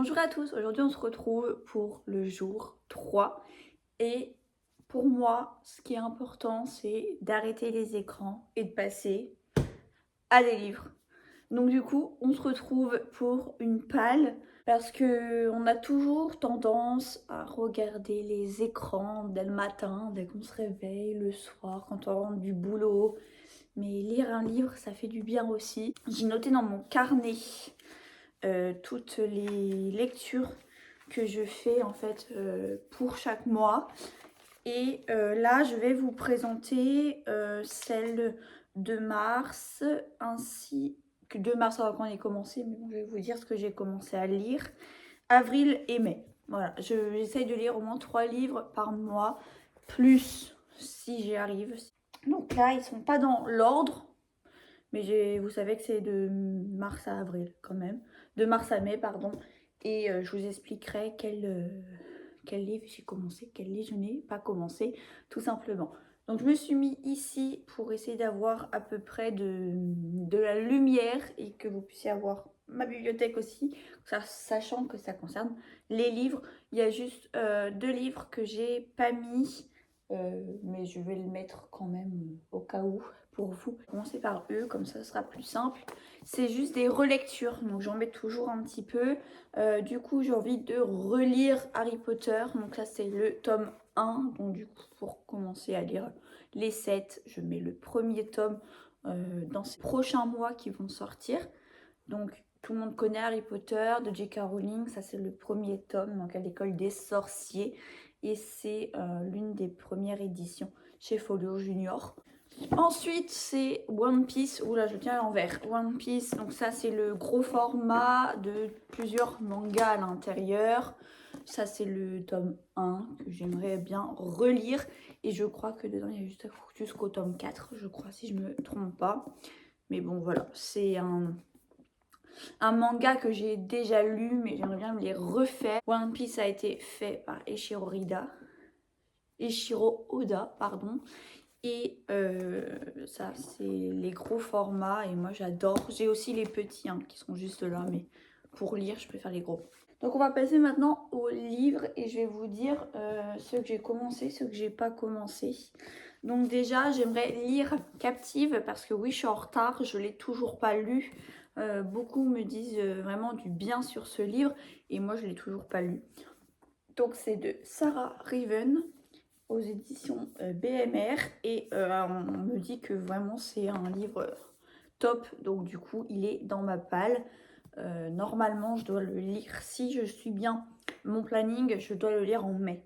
Bonjour à tous, aujourd'hui on se retrouve pour le jour 3 et pour moi ce qui est important c'est d'arrêter les écrans et de passer à des livres. Donc du coup on se retrouve pour une palle parce que on a toujours tendance à regarder les écrans dès le matin, dès qu'on se réveille, le soir, quand on rentre du boulot. Mais lire un livre ça fait du bien aussi. J'ai noté dans mon carnet toutes les lectures que je fais en fait pour chaque mois. Et là, je vais vous présenter celle de mars, ainsi que de mars avant qu'on ait commencé, mais bon, je vais vous dire ce que j'ai commencé à lire. Avril et mai. Voilà, j'essaye de lire au moins 3 livres par mois, plus si j'y arrive. Donc là, ils sont pas dans l'ordre, mais vous savez que c'est de mars à avril quand même. De mars à mai, pardon. Et je vous expliquerai quel livre j'ai commencé, quel livre je n'ai pas commencé, tout simplement. Donc je me suis mis ici pour essayer d'avoir à peu près de la lumière et que vous puissiez avoir ma bibliothèque aussi, sachant que ça concerne les livres. Il y a juste 2 livres que j'ai pas mis, mais je vais le mettre quand même au cas où pour vous. Commencez par eux, comme ça ce sera plus simple. C'est juste des relectures, donc j'en mets toujours un petit peu. Du coup, j'ai envie de relire Harry Potter. Donc là, c'est le tome 1. Donc du coup, pour commencer à lire les 7, je mets le premier tome dans ces prochains mois qui vont sortir. Donc tout le monde connaît Harry Potter de J.K. Rowling. Ça, c'est le premier tome, donc à l'école des sorciers. Et c'est l'une des premières éditions chez Folio Junior. Ensuite, c'est One Piece. Oula, je tiens à l'envers. One Piece, donc ça, c'est le gros format de plusieurs mangas à l'intérieur. Ça, c'est le tome 1 que j'aimerais bien relire. Et je crois que dedans, il y a jusqu'au tome 4, je crois, si je me trompe pas. Mais bon, voilà, c'est un manga que j'ai déjà lu, mais j'aimerais bien me les refaire. One Piece a été fait par Eiichiro Oda, pardon. Et ça, c'est les gros formats et moi j'adore. J'ai aussi les petits qui sont juste là, mais pour lire, je préfère les gros. Donc on va passer maintenant aux livres et je vais vous dire ceux que j'ai commencé, ceux que j'ai pas commencé. Donc déjà, j'aimerais lire Captive parce que oui, je suis en retard, je l'ai toujours pas lu. Beaucoup me disent vraiment du bien sur ce livre et moi je l'ai toujours pas lu. Donc c'est de Sarah Riven aux éditions BMR et on me dit que vraiment c'est un livre top, donc du coup il est dans ma palle. Normalement je dois le lire, si je suis bien mon planning, je dois le lire en mai.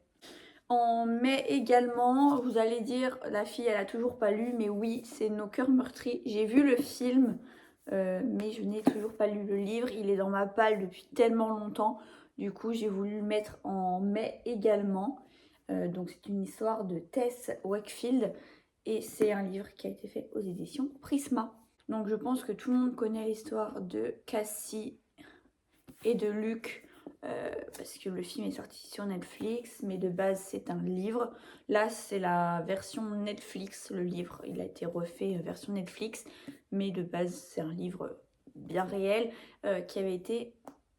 En mai également, vous allez dire la fille elle a toujours pas lu, mais oui, c'est Nos cœurs meurtris. J'ai vu le film, mais je n'ai toujours pas lu le livre, il est dans ma palle depuis tellement longtemps. Du coup j'ai voulu le mettre en mai également. Donc c'est une histoire de Tess Wakefield et c'est un livre qui a été fait aux éditions Prisma. Donc je pense que tout le monde connaît l'histoire de Cassie et de Luke parce que le film est sorti sur Netflix, mais de base c'est un livre. Là c'est la version Netflix, le livre il a été refait version Netflix, mais de base c'est un livre bien réel qui avait été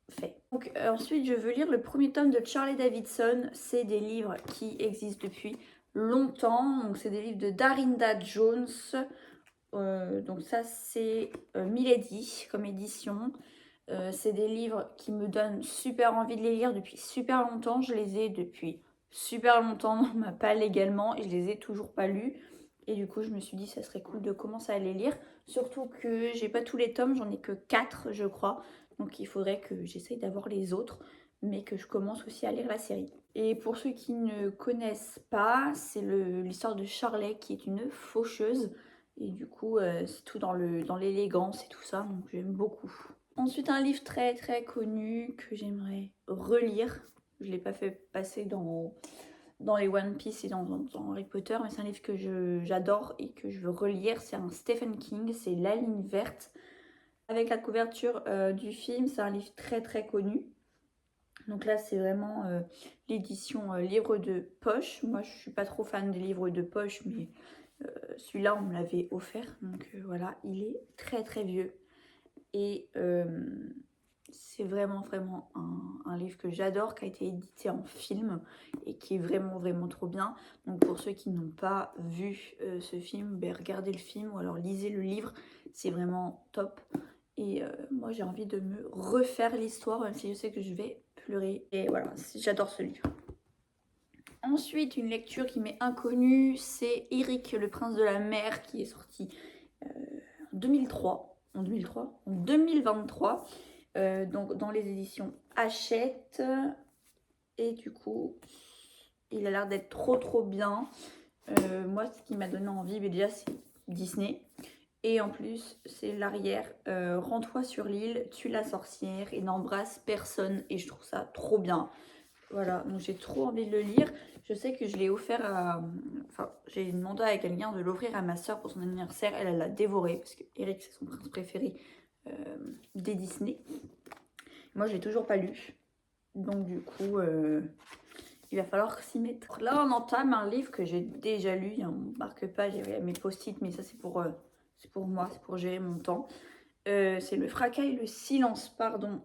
fait. Donc ensuite je veux lire le premier tome de Charlie Davidson. C'est des livres qui existent depuis longtemps, donc c'est des livres de Darinda Jones. Donc ça c'est Milady comme édition. C'est des livres qui me donnent super envie de les lire depuis super longtemps. Je les ai depuis super longtemps dans ma palle également et je les ai toujours pas lus. Et du coup, je me suis dit ça serait cool de commencer à les lire. Surtout que j'ai pas tous les tomes, j'en ai que 4 je crois. Donc il faudrait que j'essaye d'avoir les autres, mais que je commence aussi à lire la série. Et pour ceux qui ne connaissent pas, c'est l'histoire de Charlotte qui est une faucheuse. Et du coup, c'est tout dans l'élégance et tout ça, donc j'aime beaucoup. Ensuite, un livre très très connu que j'aimerais relire. Je ne l'ai pas fait passer dans les One Piece et dans Harry Potter, mais c'est un livre que j'adore et que je veux relire. C'est un Stephen King, c'est La ligne verte. Avec la couverture du film, c'est un livre très très connu. Donc là, c'est vraiment l'édition livre de poche. Moi, je suis pas trop fan des livres de poche, mais celui-là, on me l'avait offert. Donc voilà, il est très très vieux. Et c'est vraiment un livre que j'adore, qui a été édité en film et qui est vraiment trop bien. Donc pour ceux qui n'ont pas vu ce film, ben, regardez le film ou alors lisez le livre, c'est vraiment top. Et moi j'ai envie de me refaire l'histoire, même si je sais que je vais pleurer. Et voilà, j'adore ce livre. Ensuite, une lecture qui m'est inconnue, c'est Eric, le prince de la mer, qui est sorti en 2003. En 2023. Donc dans les éditions Hachette. Et du coup, il a l'air d'être trop bien. Moi, ce qui m'a donné envie, mais déjà, c'est Disney. Et en plus, c'est l'arrière. Rends-toi sur l'île, tue la sorcière et n'embrasse personne. Et je trouve ça trop bien. Voilà, donc j'ai trop envie de le lire. Je sais que je l'ai offert à... Enfin, j'ai demandé à quelqu'un de l'offrir à ma soeur pour son anniversaire. Elle l'a dévoré parce que Eric, c'est son prince préféré des Disney. Moi, je l'ai toujours pas lu. Donc du coup, il va falloir s'y mettre. Là, on entame un livre que j'ai déjà lu. On ne marque pas, j'ai mes post-it, mais ça, c'est pour moi, c'est pour gérer mon temps. C'est Le fracas et le silence, pardon,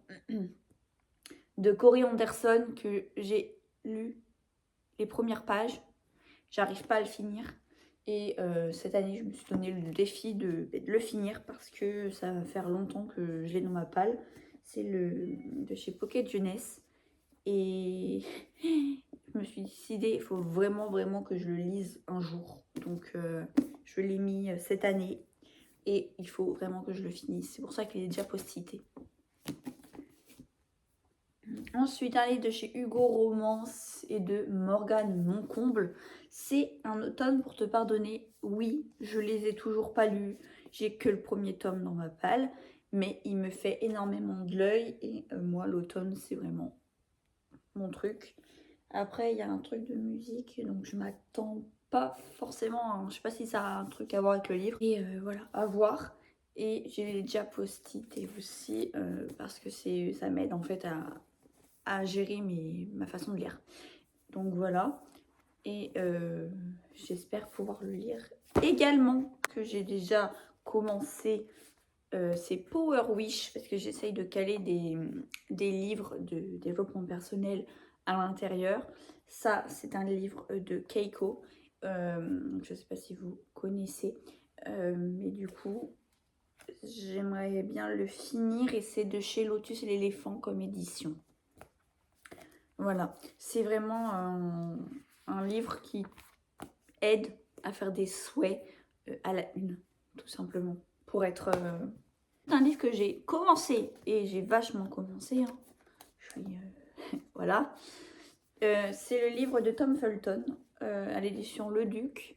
de Corey Anderson, que j'ai lu les premières pages. J'arrive pas à le finir. Et cette année, je me suis donné le défi de le finir parce que ça va faire longtemps que je l'ai dans ma palle. C'est de chez Pocket Jeunesse. Et je me suis décidée, il faut vraiment que je le lise un jour. Donc je l'ai mis cette année et il faut vraiment que je le finisse. C'est pour ça qu'il est déjà post-ité. Ensuite, un livre de chez Hugo Romance et de Morgane Moncomble. C'est Un automne pour te pardonner. Oui, je les ai toujours pas lus. J'ai que le premier tome dans ma palle. Mais il me fait énormément de l'œil. Et moi, l'automne, c'est vraiment mon truc. Après, il y a un truc de musique. Donc, je m'attends pas forcément. Je sais pas si ça a un truc à voir avec le livre. Et voilà, à voir. Et j'ai déjà post-it aussi. Parce que ça m'aide en fait à gérer ma façon de lire. Donc voilà. Et j'espère pouvoir le lire. Également, que j'ai déjà commencé, c'est Power Wish, parce que j'essaye de caler des livres de développement personnel à l'intérieur. Ça, c'est un livre de Keiko. Je ne sais pas si vous connaissez. Mais du coup, j'aimerais bien le finir. Et c'est de chez Lotus et l'éléphant comme édition. Voilà, c'est vraiment un livre qui aide à faire des souhaits à la une, tout simplement. Pour être... C'est un livre que j'ai commencé, et j'ai vachement commencé. Hein. Je suis... voilà. C'est le livre de Tom Felton, à l'édition Le Duc.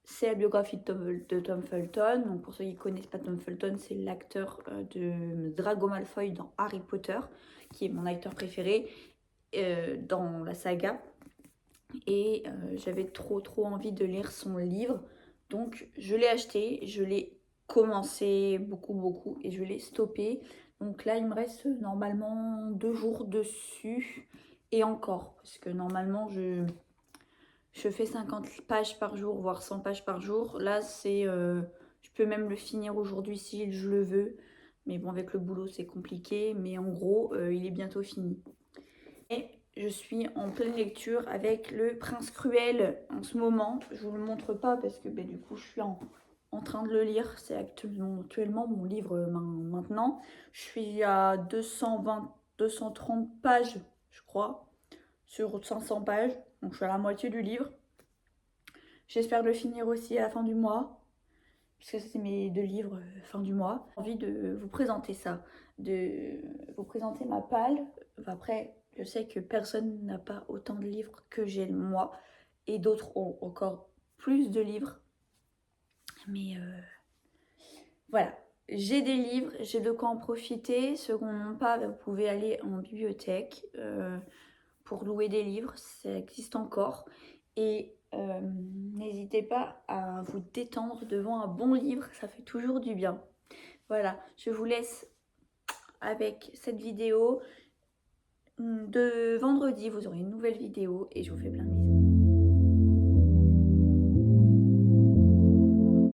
C'est la biographie de Tom Felton. Donc pour ceux qui ne connaissent pas Tom Felton, c'est l'acteur de Drago Malfoy dans Harry Potter, qui est mon acteur préféré. Dans la saga et j'avais trop envie de lire son livre, donc je l'ai acheté, je l'ai commencé beaucoup et je l'ai stoppé. Donc là il me reste normalement 2 jours dessus et encore, parce que normalement je fais 50 pages par jour, voire 100 pages par jour. Là c'est je peux même le finir aujourd'hui si je le veux, mais bon, avec le boulot c'est compliqué, mais en gros il est bientôt fini. Et je suis en pleine lecture avec Le Prince Cruel en ce moment. Je vous le montre pas parce que du coup je suis en train de le lire. C'est actuellement mon livre maintenant. Je suis à 230 pages, je crois, sur 500 pages. Donc je suis à la moitié du livre. J'espère le finir aussi à la fin du mois, puisque c'est mes 2 livres fin du mois. J'ai envie de vous présenter ça, de vous présenter ma palle. Après, je sais que personne n'a pas autant de livres que j'ai moi, et d'autres ont encore plus de livres. Mais voilà, j'ai des livres, j'ai de quoi en profiter. Ceux qu'on n'a pas, vous pouvez aller en bibliothèque pour louer des livres, ça existe encore. Et n'hésitez pas à vous détendre devant un bon livre, ça fait toujours du bien. Voilà, je vous laisse avec cette vidéo. De vendredi, vous aurez une nouvelle vidéo et je vous fais plein de bisous.